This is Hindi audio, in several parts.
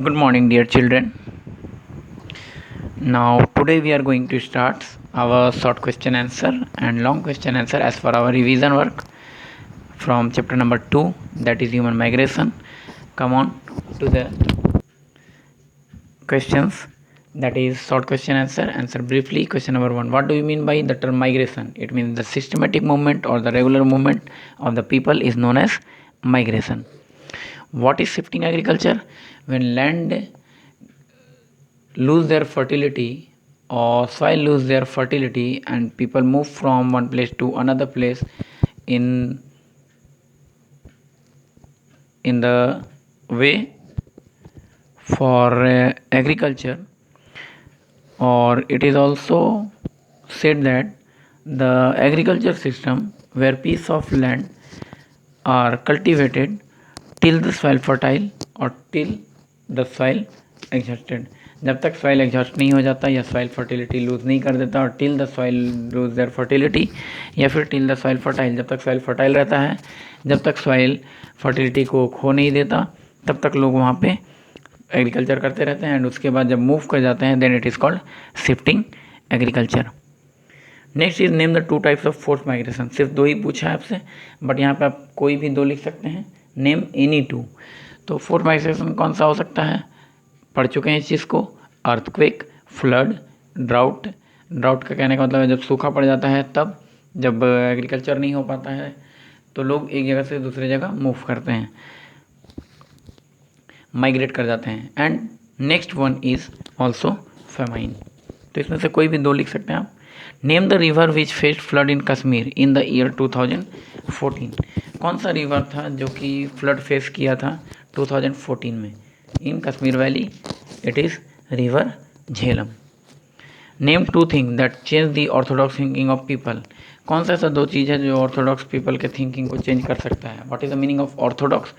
Good morning, dear children. Now, today we are going to start our short question answer and long question answer as for our revision work from chapter number 2, that is human migration. Come on to the questions, that is short question answer. Answer briefly. Question number 1: what do you mean by the term migration? It means the systematic movement or the regular movement of the people is known as migration. What is shifting agriculture? When land lose their fertility or soil lose their fertility and people move from one place to another place in the way for agriculture. Or it is also said that the agriculture system where piece of land are cultivated till the soil fertile or till the soil exhausted. जब तक सॉइल एग्जॉस्ट नहीं हो जाता या सॉइल फर्टिलिटी लूज नहीं कर देता, और till the soil lose their fertility, या फिर टिल द सॉइल फर्टाइल, जब तक सॉइल फर्टाइल रहता है, जब तक सॉइल फर्टिलिटी को खो नहीं देता, तब तक लोग वहाँ पे एग्रीकल्चर करते रहते हैं। एंड उसके बाद जब मूव कर जाते हैं then it is called shifting agriculture. Next is name the two types of force migration. सिर्फ दो ही पूछा है आपसे, बट यहाँ पे आप कोई भी दो लिख सकते हैं। Name any two. तो फोर्स माइग्रेशन कौन सा हो सकता है, पढ़ चुके हैं इस चीज़ को। Earthquake, flood, drought. ड्राउट का कहने का मतलब है जब सूखा पड़ जाता है, तब जब एग्रीकल्चर नहीं हो पाता है तो लोग एक जगह से दूसरी जगह मूव करते हैं, माइग्रेट कर जाते हैं। And next one is also famine. तो इसमें से कोई भी दो लिख सकते हैं आप। Name the river which faced flood in Kashmir in the year 2014। कौन सा रिवर था जो कि फ्लड फेस किया था 2014 में in Kashmir valley? It is river Jhelum. Name two thing that change the orthodox thinking of people. कौन सा ऐसा दो चीज़ है जो ऑर्थोडॉक्स पीपल के थिंकिंग को चेंज कर सकता है? What is the meaning of orthodox?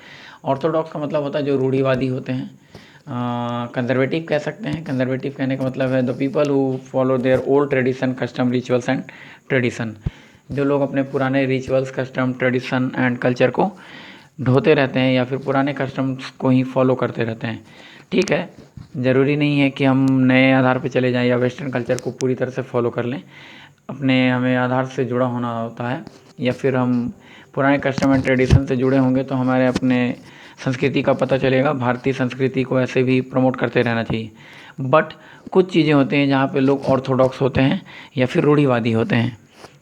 Orthodox का मतलब होता है जो रूढ़िवादी होते हैं। कंजर्वेटिव कह सकते हैं। कंजर्वेटिव कहने का मतलब है the people who follow their old tradition, custom, rituals and tradition. जो लोग अपने पुराने rituals, custom, tradition and culture को ढोते रहते हैं या फिर पुराने कस्टम्स को ही फॉलो करते रहते हैं। ठीक है, ज़रूरी नहीं है कि हम नए आधार पे चले जाएं या वेस्टर्न कल्चर को पूरी तरह से फॉलो कर लें। अपने हमें आधार से जुड़ा होना होता है, या फिर हम पुराने कस्टम एंड ट्रेडिशन से जुड़े होंगे तो हमारे अपने संस्कृति का पता चलेगा। भारतीय संस्कृति को ऐसे भी प्रमोट करते रहना चाहिए। बट कुछ चीज़ें होती हैं जहाँ पे लोग ऑर्थोडॉक्स होते हैं या फिर रूढ़िवादी होते हैं,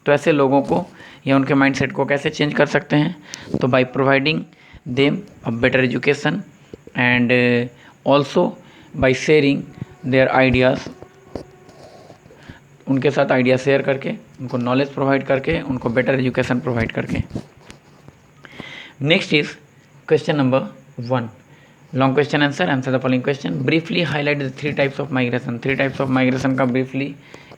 तो ऐसे लोगों को या उनके माइंडसेट को कैसे चेंज कर सकते हैं? तो by providing them a better education and also by sharing their ideas. उनके साथ आइडिया शेयर करके, उनको नॉलेज प्रोवाइड करके, उनको बेटर एजुकेशन प्रोवाइड करके। Next is question number 1, long question answer. Answer the following question. Briefly highlight the 3 types of migration. 3 types of migration का ब्रीफली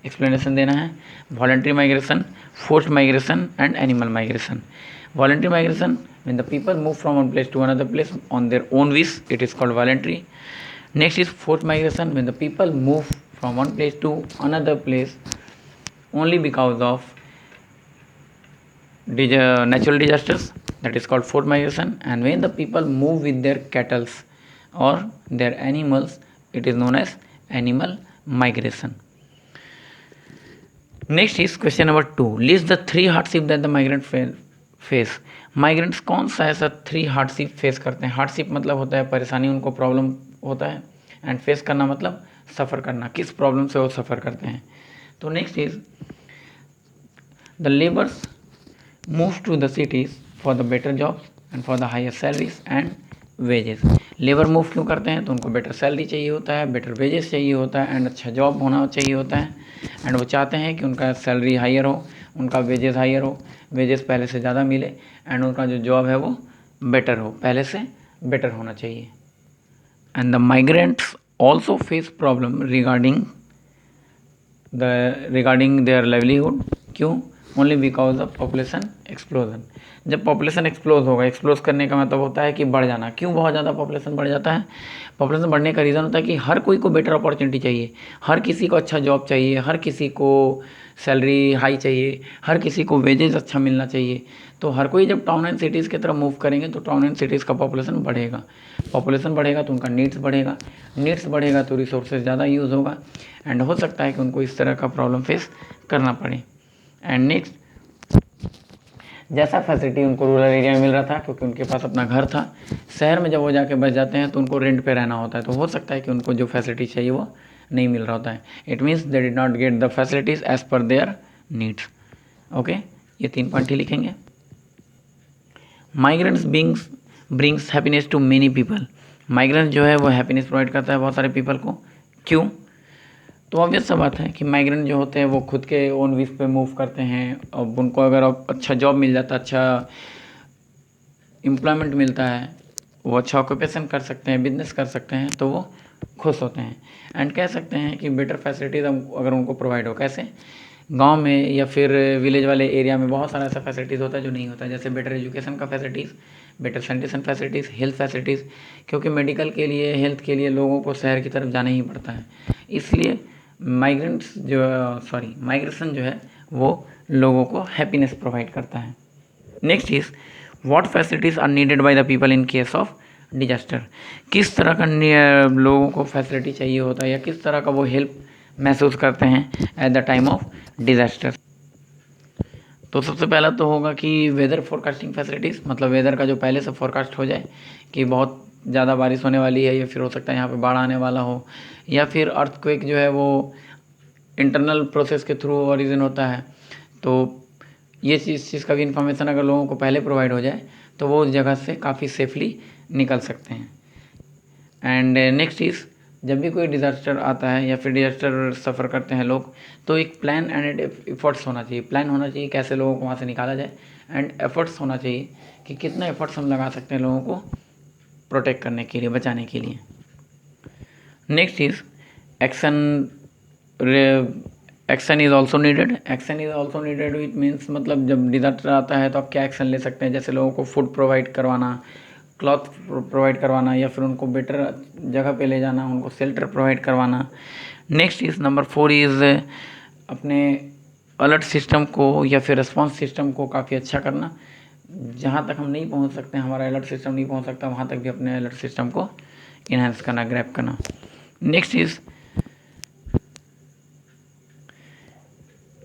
एक्सप्लेनेशन देना है। Voluntary migration, forced migration and animal migration. Voluntary migration when the people move from one place to another place on their own wish, it is called voluntary. Next is forced migration, when the people move from one place to another place only because of natural disasters, that is called forced migration. And when the people move with their cattle or their animals, it is known as animal migration. Next is question number 2, list the 3 hardship that the migrant face. Migrants कौन सा ऐसा 3 हार्डशिप फेस करते हैं? हार्डशिप मतलब होता है परेशानी, उनको प्रॉब्लम होता है, एंड फेस करना मतलब सफ़र करना, किस प्रॉब्लम से वो सफ़र करते हैं। तो next is the labours move to the cities for the better jobs and for the higher salaries and wages. Labour move क्यों करते हैं? तो उनको बेटर सैलरी चाहिए होता है, बेटर वेजेस चाहिए होता है, एंड अच्छा जॉब होना चाहिए होता है। एंड वो चाहते हैं कि उनका सैलरी हायर हो, उनका वेजेस हायर हो, वेजेस पहले से ज़्यादा मिले, एंड उनका जो जॉब है वो बेटर हो, पहले से बेटर होना चाहिए। And the migrants also face problem regarding their livelihood. क्यों? Only because of population explosion. जब पॉपुलेशन एक्सप्लोज करने का मतलब होता है कि बढ़ जाना। क्यों बहुत ज़्यादा पॉपुलेशन बढ़ जाता है? पॉपुलेशन बढ़ने का रीज़न होता है कि हर कोई को बेटर अपॉर्चुनिटी चाहिए, हर किसी को अच्छा जॉब चाहिए, हर किसी को सैलरी हाई चाहिए, हर किसी को वेजेस अच्छा मिलना चाहिए। तो हर कोई जब टाउन एंड सिटीज़ की तरफ मूव करेंगे तो टाउन एंड सिटीज़ का पॉपुलेशन बढ़ेगा। पॉपुलेशन बढ़ेगा तो उनका नीड्स बढ़ेगा, नीड्स बढ़ेगा तो रिसोर्सेज ज़्यादा यूज़ होगा, एंड हो सकता है कि उनको इस तरह का प्रॉब्लम फेस करना पड़े। एंड नेक्स्ट, जैसा फैसिलिटी उनको रूरल एरिया में मिल रहा था क्योंकि उनके पास अपना घर था, शहर में जब वो जाके बस जाते हैं तो उनको रेंट पे रहना होता है, तो हो सकता है कि उनको जो फैसिलिटी चाहिए वो नहीं मिल रहा होता है। It means they did not get the facilities as per their needs. Okay, ये 3 पॉइंट ही लिखेंगे। Migrants brings happiness to many people. Migrant जो है वो हैप्पीनेस प्रोवाइड करता है बहुत सारे पीपल को। क्यों? तो ऑब्वियस सा बात है कि माइग्रेंट जो होते हैं वो खुद के ओन विश पे मूव करते हैं। अब उनको अगर अच्छा जॉब मिल जाता है, अच्छा एम्प्लॉयमेंट मिलता है, वो अच्छा ऑक्यूपेशन कर सकते हैं, बिजनेस कर सकते हैं, तो वो खुश होते हैं। एंड कह सकते हैं कि बेटर फैसिलिटीज़ अगर उनको प्रोवाइड हो, कैसे? गांव में या फिर विलेज वाले एरिया में बहुत सारा ऐसा फैसिलिटीज़ होता है जो नहीं होता है, जैसे बेटर एजुकेशन का facilities, better sanitation facilities, health facilities. क्योंकि मेडिकल के लिए, हेल्थ के लिए लोगों को शहर की तरफ जाना ही पड़ता है, इसलिए माइग्रेशन जो है वो लोगों को हैप्पीनेस प्रोवाइड करता है। Next is what facilities are needed by the people in case of disaster. किस तरह का लोगों को फैसिलिटी चाहिए होता है या किस तरह का वो हेल्प महसूस करते हैं at the time of disaster. तो सबसे पहला तो होगा कि वेदर फोरकास्टिंग फैसिलिटीज़, मतलब वेदर का जो पहले से फोरकास्ट हो जाए कि बहुत ज़्यादा बारिश होने वाली है, या फिर हो सकता है यहाँ पे बाढ़ आने वाला हो, या फिर अर्थक्वेक जो है वो इंटरनल प्रोसेस के थ्रू ओरिजिन होता है। तो ये चीज़ का भी इन्फॉर्मेशन अगर लोगों को पहले प्रोवाइड हो जाए तो वो उस जगह से काफ़ी सेफली निकल सकते हैं। एंड नेक्स्ट इज़, जब भी कोई डिज़ास्टर आता है या फिर डिज़ास्टर सफ़र करते हैं लोग, तो एक प्लान एंड एफर्ट्स होना चाहिए। प्लान होना चाहिए कैसे लोगों को वहाँ से निकाला जाए, एंड एफर्ट्स होना चाहिए कि कितना एफर्ट्स हम लगा सकते हैं लोगों को प्रोटेक्ट करने के लिए, बचाने के लिए। Next is action is also needed. Action is also needed which means, मतलब जब डिज़ास्टर आता है तो आप क्या एक्शन ले सकते हैं, जैसे लोगों को फूड प्रोवाइड करवाना, क्लॉथ प्रोवाइड करवाना, या फिर उनको बेटर जगह पे ले जाना, उनको शेल्टर प्रोवाइड करवाना। नेक्स्ट इज़ नंबर 4 इज़ अपने अलर्ट सिस्टम को या फिर रिस्पॉन्स सिस्टम को काफ़ी अच्छा करना। जहाँ तक हम नहीं पहुँच सकते, हमारा अलर्ट सिस्टम नहीं पहुँच सकता, वहाँ तक भी अपने अलर्ट सिस्टम को इन्हांस करना, ग्रैब करना। Next is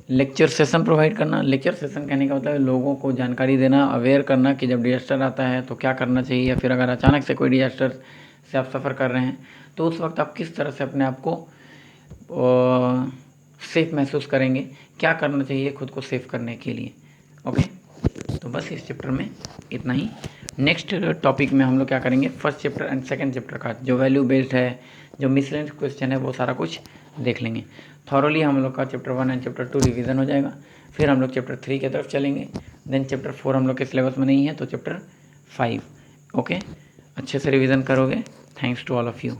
lecture session provide करना। लेक्चर सेशन कहने का मतलब है लोगों को जानकारी देना, अवेयर करना कि जब डिजास्टर आता है तो क्या करना चाहिए, या फिर अगर अचानक से कोई डिजास्टर से आप सफ़र कर रहे हैं तो उस वक्त आप किस तरह से अपने आप को सेफ महसूस करेंगे, क्या करना चाहिए खुद को सेफ करने के लिए। ओके, तो बस इस चैप्टर में इतना ही। नेक्स्ट टॉपिक में हम लोग क्या करेंगे, first chapter and second chapter का जो वैल्यू बेस्ड है, जो मिसलेनियस क्वेश्चन है, वो सारा कुछ देख लेंगे। थॉरोली हम लोग का चैप्टर 1 एंड चैप्टर 2 रिवीजन हो जाएगा। फिर हम लोग चैप्टर 3 की तरफ चलेंगे। देन चैप्टर 4 हम लोग के सिलेबस में नहीं है, तो चैप्टर 5। ओके, अच्छे से रिवीजन करोगे। Thanks to all of you.